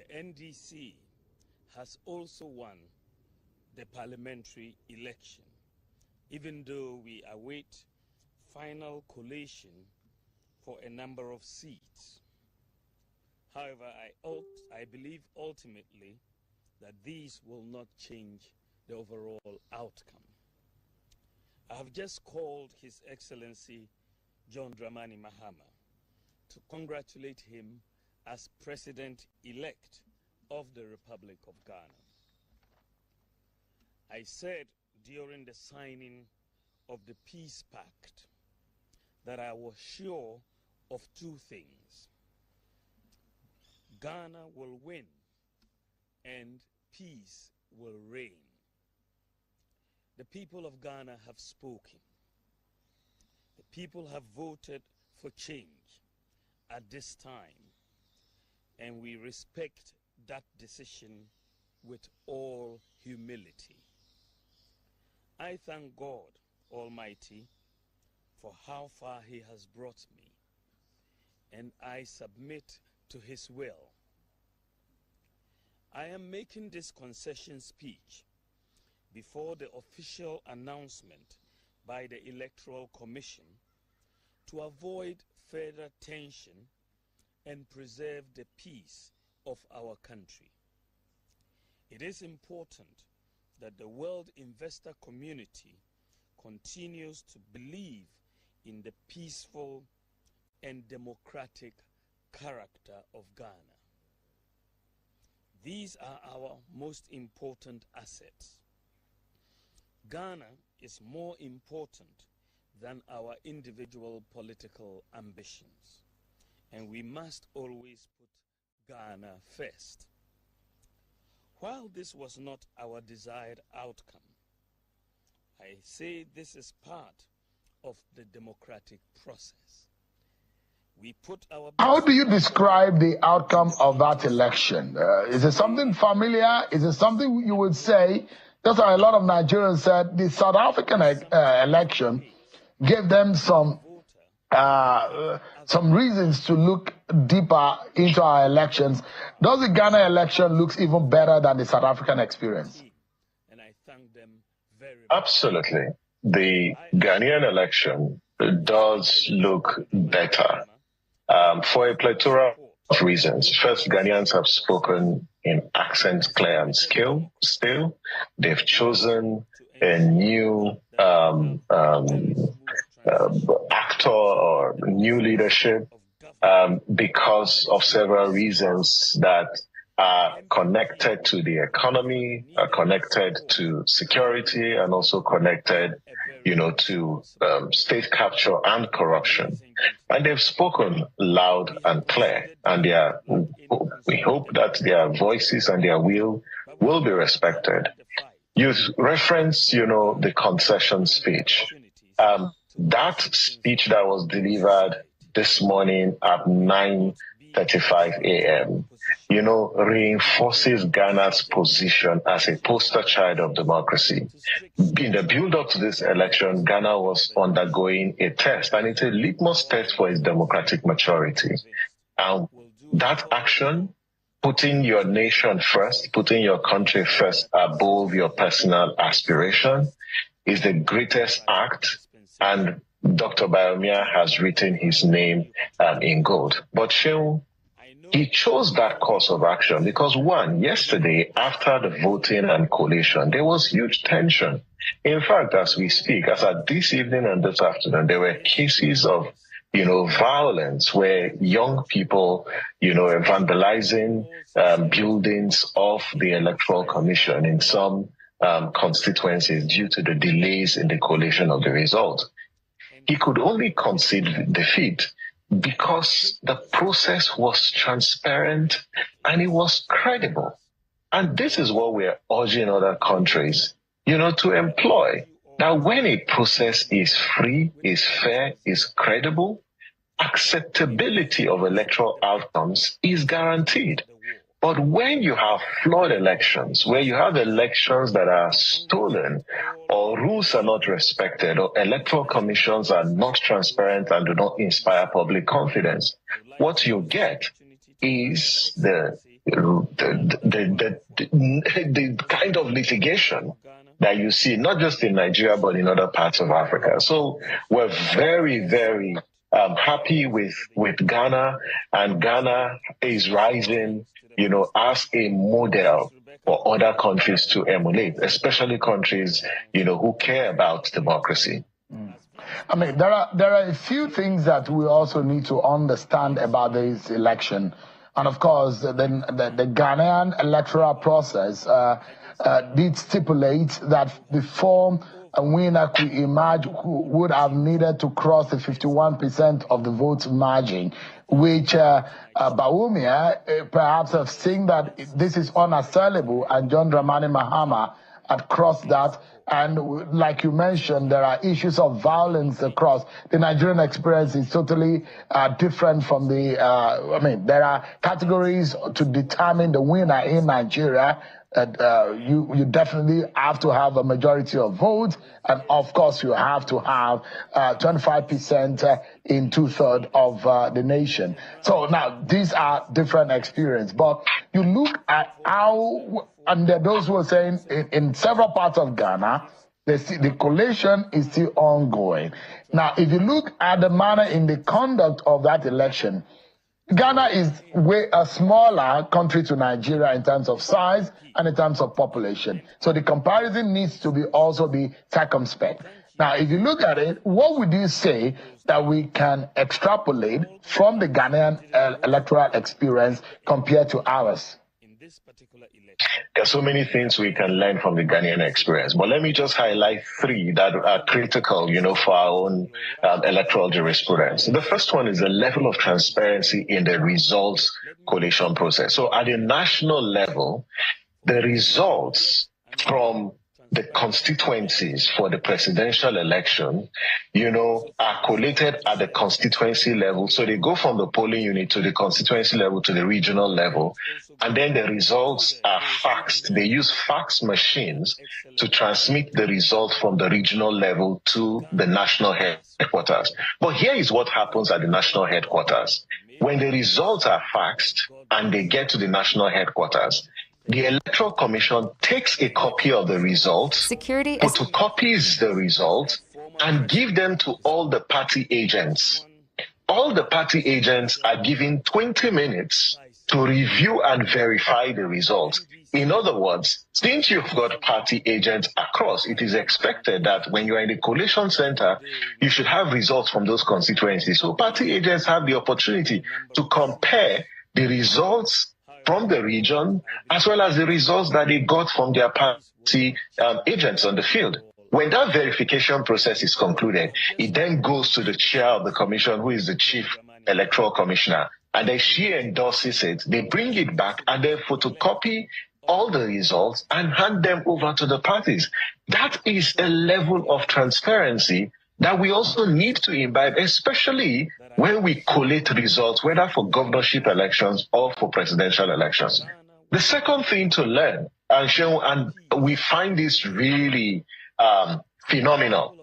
The NDC has also won the parliamentary election, even though we await final collation for a number of seats. However, I believe ultimately that these will not change the overall outcome. I have just called His Excellency John Dramani Mahama to congratulate him as President-elect of the Republic of Ghana. I said during the signing of the Peace Pact that I was sure of two things. Ghana will win and peace will reign. The people of Ghana have spoken. The people have voted for change at this time, and we respect that decision with all humility. I thank God Almighty for how far He has brought me, and I submit to His will. I am making this concession speech before the official announcement by the Electoral Commission to avoid further tension and preserve the peace of our country. It is important that the world investor community continues to believe in the peaceful and democratic character of Ghana. These are our most important assets. Ghana is more important than our individual political ambitions, and we must always put Ghana first. While this was not our desired outcome, I say this is part of the democratic process. We put our How do you describe the outcome of that election? Is it something familiar? Is it something you would say, just like a lot of Nigerians said, the South African election gave them some reasons to look deeper into our elections? Does the Ghana election look even better than the South African experience? And I thank them very much. Absolutely. The Ghanaian election does look better for a plethora of reasons. First, Ghanaians have spoken in accents clear and still. They've chosen a new actor or new leadership because of several reasons that are connected to the economy, are connected to security, and also connected, to state capture and corruption. And they've spoken loud and clear, and we hope that their voices and their will be respected. You reference, the concession speech. That speech that was delivered this morning at 9:35 a.m., reinforces Ghana's position as a poster child of democracy. In the build-up to this election, Ghana was undergoing a test, and it's a litmus test for its democratic maturity. And that action, putting your nation first, putting your country first above your personal aspiration, is the greatest act, and Dr. Biomia has written his name in gold. But Shehu, he chose that course of action because, one, yesterday, after the voting and collation, there was huge tension. In fact, as we speak, as at this evening and this afternoon, there were cases of, violence where young people, are vandalizing buildings of the Electoral Commission in some constituencies due to the delays in the collation of the result. He could only concede defeat because the process was transparent and it was credible. And this is what we're urging other countries, to employ. That when a process is free, is fair, is credible, acceptability of electoral outcomes is guaranteed. But when you have flawed elections, where you have elections that are stolen, or rules are not respected, or electoral commissions are not transparent and do not inspire public confidence, what you get is the the kind of litigation that you see, not just in Nigeria, but in other parts of Africa. So we're very, very happy with Ghana, and Ghana is rising, as a model for other countries to emulate, especially countries, who care about democracy. I mean, there are a few things that we also need to understand about this election. And of course, the Ghanaian electoral process did stipulate that before a winner could emerge, who would have needed to cross the 51% of the vote margin, which Bawumia perhaps have seen that this is unassailable, and John Dramani Mahama had crossed that. And like you mentioned, there are issues of violence across. The Nigerian experience is totally different from the, there are categories to determine the winner in Nigeria. You definitely have to have a majority of votes, and of course you have to have 25% in 2/3 of the nation. So now these are different experiences, but you look at how, and there are those who are saying in several parts of Ghana, the collation is still ongoing. Now, if you look at the manner in the conduct of that election, Ghana is a smaller country to Nigeria in terms of size and in terms of population. So the comparison needs to also be circumspect. Now, if you look at it, what would you say that we can extrapolate from the Ghanaian electoral experience compared to ours? There are so many things we can learn from the Ghanaian experience, but let me just highlight three that are critical, for our own electoral jurisprudence. The first one is the level of transparency in the results collation process. So at the national level, the results from the constituencies for the presidential election, are collated at the constituency level. So they go from the polling unit to the constituency level to the regional level. And then the results are faxed. They use fax machines to transmit the results from the regional level to the national headquarters. But here is what happens at the national headquarters. When the results are faxed and they get to the national headquarters, the Electoral Commission takes a copy of the results, photocopies the results, and give them to all the party agents. All the party agents are given 20 minutes to review and verify the results. In other words, since you've got party agents across, it is expected that when you are in the collation center, you should have results from those constituencies. So party agents have the opportunity to compare the results from the region, as well as the results that they got from their party agents on the field. When that verification process is concluded, it then goes to the chair of the commission, who is the chief electoral commissioner, and then she endorses it. They bring it back and then photocopy all the results and hand them over to the parties. That is a level of transparency that we also need to imbibe, especially when we collate results, whether for governorship elections or for presidential elections. The second thing to learn, and we find this really phenomenal,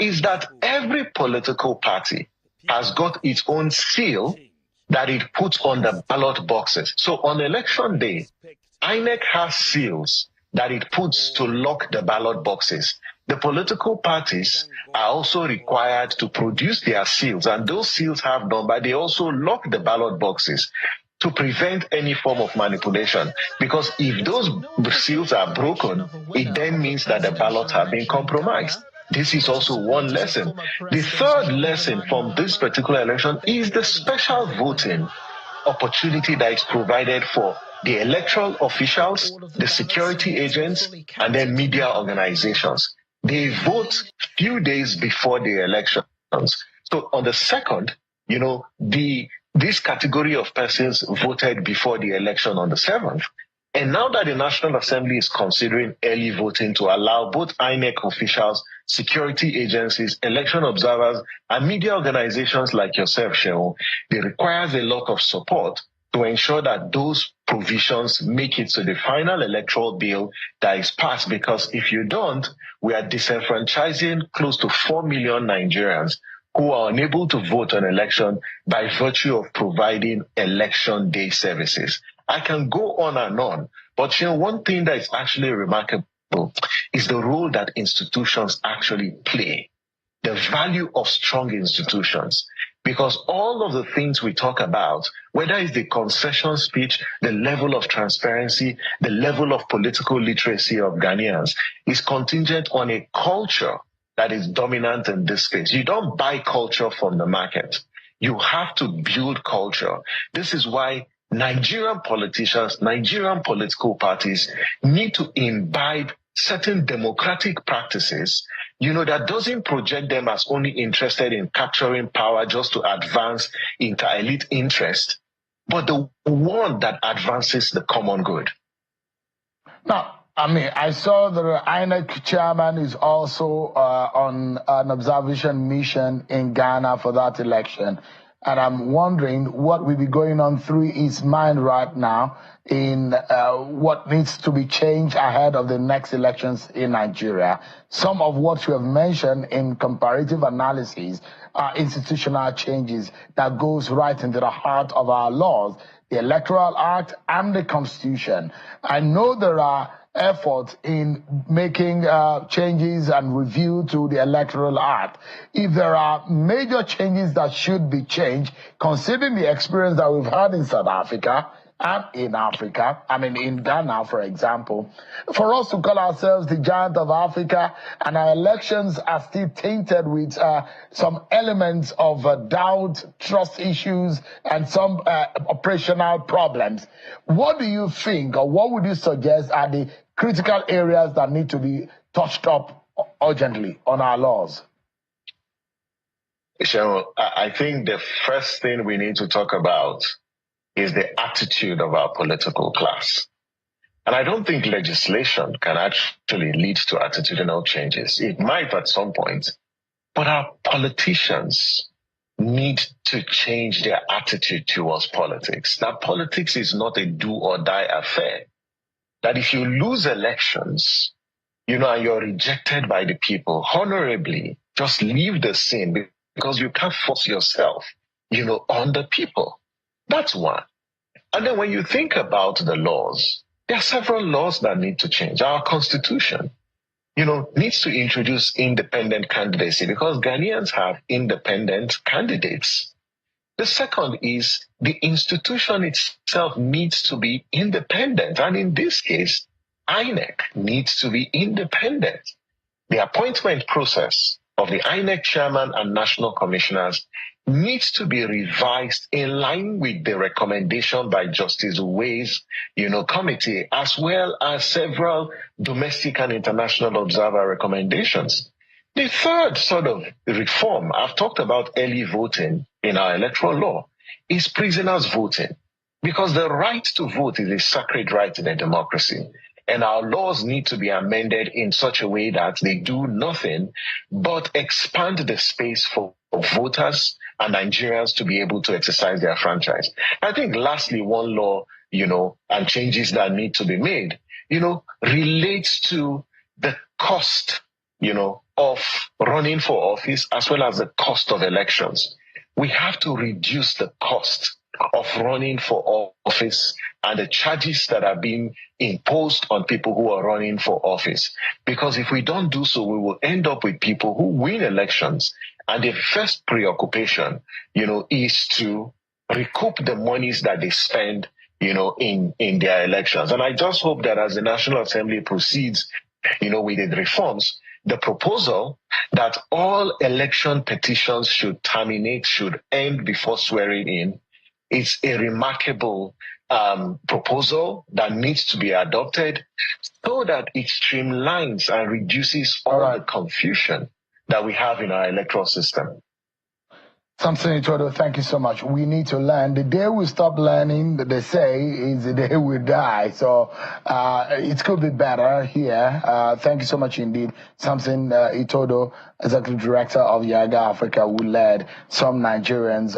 is that every political party has got its own seal that it puts on the ballot boxes. So on election day, INEC has seals that it puts to lock the ballot boxes. The political parties are also required to produce their seals, and those seals have number. They also lock the ballot boxes to prevent any form of manipulation. Because if those seals are broken, it then means that the ballots have been compromised. This is also one lesson. The third lesson from this particular election is the special voting opportunity that is provided for the electoral officials, the security agents, and then media organizations. They vote few days before the elections. So on the second, this category of persons voted before the election on the 7th. And now that the National Assembly is considering early voting to allow both INEC officials, security agencies, election observers, and media organizations like yourself, Shehu, it requires a lot of support to ensure that those provisions make it to the final electoral bill that is passed. Because if you don't, we are disenfranchising close to 4 million Nigerians who are unable to vote on election by virtue of providing election day services. I can go on and on. But one thing that is actually remarkable is the role that institutions actually play, the value of strong institutions. Because all of the things we talk about, whether it's the concession speech, the level of transparency, the level of political literacy of Ghanaians, is contingent on a culture that is dominant in this space. You don't buy culture from the market. You have to build culture. This is why Nigerian politicians, Nigerian political parties need to imbibe certain democratic practices, that doesn't project them as only interested in capturing power just to advance inter-elite interest, but the one that advances the common good. Now, I saw the INEC chairman is also on an observation mission in Ghana for that election. And I'm wondering what will be going on through his mind right now in what needs to be changed ahead of the next elections in Nigeria. Some of what you have mentioned in comparative analysis are institutional changes that goes right into the heart of our laws, the Electoral Act and the Constitution. I know there are efforts in making changes and review to the Electoral Act. If there are major changes that should be changed, considering the experience that we've had in South Africa and in Africa, in Ghana, for example, for us to call ourselves the giant of Africa and our elections are still tainted with some elements of doubt, trust issues, and some operational problems. What do you think, or what would you suggest are the critical areas that need to be touched up urgently on our laws? Cheryl, I think the first thing we need to talk about is the attitude of our political class. And I don't think legislation can actually lead to attitudinal changes. It might at some point, but our politicians need to change their attitude towards politics. That politics is not a do or die affair. That if you lose elections, and you're rejected by the people, honorably, just leave the scene because you can't force yourself, on the people. That's one. And then when you think about the laws, there are several laws that need to change. Our constitution, needs to introduce independent candidacy because Ghanaians have independent candidates. The second is the institution itself needs to be independent. And in this case, INEC needs to be independent. The appointment process of the INEC chairman and national commissioners needs to be revised in line with the recommendation by Justice Uwe's, committee, as well as several domestic and international observer recommendations. The third sort of reform, I've talked about early voting in our electoral law, is prisoners voting, because the right to vote is a sacred right in a democracy. And our laws need to be amended in such a way that they do nothing but expand the space for voters and Nigerians to be able to exercise their franchise. I think lastly, one law, and changes that need to be made, relates to the cost, of running for office as well as the cost of elections. We have to reduce the cost of running for office and the charges that are being imposed on people who are running for office. Because if we don't do so, we will end up with people who win elections and their first preoccupation, is to recoup the monies that they spend, in their elections. And I just hope that as the National Assembly proceeds, with the reforms, the proposal that all election petitions should end before swearing in, is a remarkable proposal that needs to be adopted so that it streamlines and reduces all the confusion that we have in our electoral system. Samson Itodo, thank you so much. We need to learn. The day we stop learning, they say, is the day we die. So it could be better here. Thank you so much indeed. Samson Itodo, Executive Director of Yaga Africa, who led some Nigerians